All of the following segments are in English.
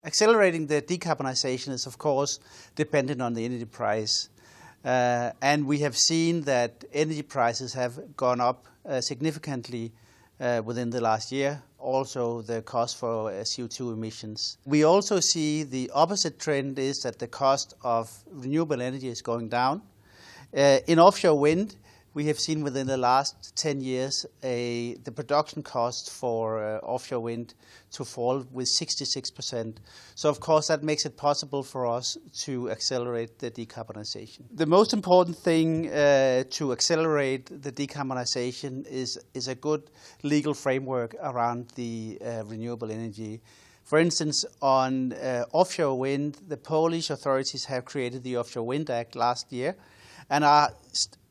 Accelerating the decarbonization is, of course, dependent on the energy price. And we have seen that energy prices have gone up significantly within the last year, also the cost for CO2 emissions. We also see the opposite trend is that the cost of renewable energy is going down. In offshore wind, we have seen within the last 10 years the production cost for offshore wind to fall with 66%. So of course that makes it possible for us to accelerate the decarbonization. The most important thing to accelerate the decarbonization is a good legal framework around the renewable energy. For instance, on offshore wind, the Polish authorities have created the Offshore Wind Act last year and are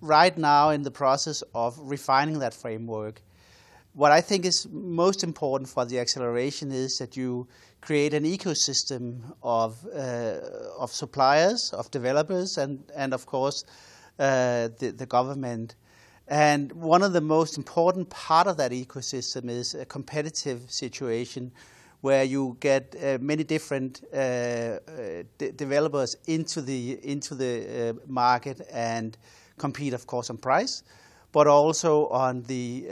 right now in the process of refining that framework. What I think is most important for the acceleration is that you create an ecosystem of suppliers, of developers, and of course the government. And one of the most important part of that ecosystem is a competitive situation where you get many different developers into the market and compete, of course, on price, but also on the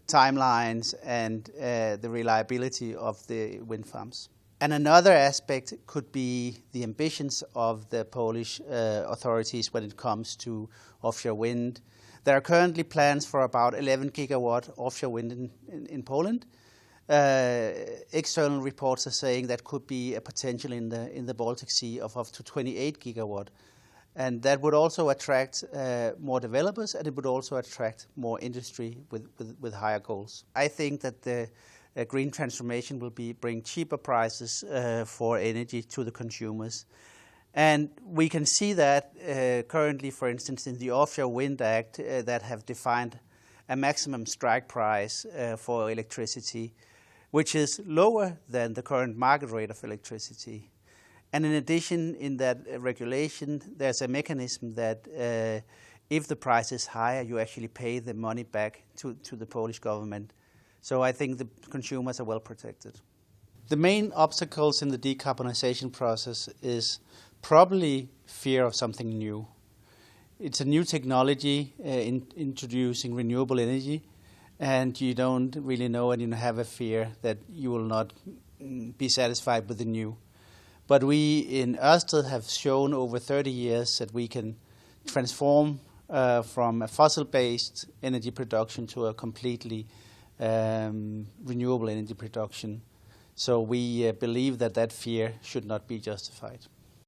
timelines and the reliability of the wind farms. And another aspect could be the ambitions of the Polish authorities when it comes to offshore wind. There are currently plans for about 11 gigawatt offshore wind in Poland. External reports are saying that could be a potential in the Baltic Sea of up to 28 gigawatt. And that would also attract more developers, and it would also attract more industry with higher goals. I think that the green transformation will bring cheaper prices for energy to the consumers. And we can see that currently, for instance, in the Offshore Wind Act that have defined a maximum strike price for electricity, which is lower than the current market rate of electricity. And in addition, in that regulation, there's a mechanism that if the price is higher, you actually pay the money back to the Polish government. So I think the consumers are well protected. The main obstacles in the decarbonization process is probably fear of something new. It's a new technology introducing renewable energy, and you don't really know, and you have a fear that you will not be satisfied with the new. But we in Ørsted have shown over 30 years that we can transform from a fossil-based energy production to a completely renewable energy production. So we believe that fear should not be justified.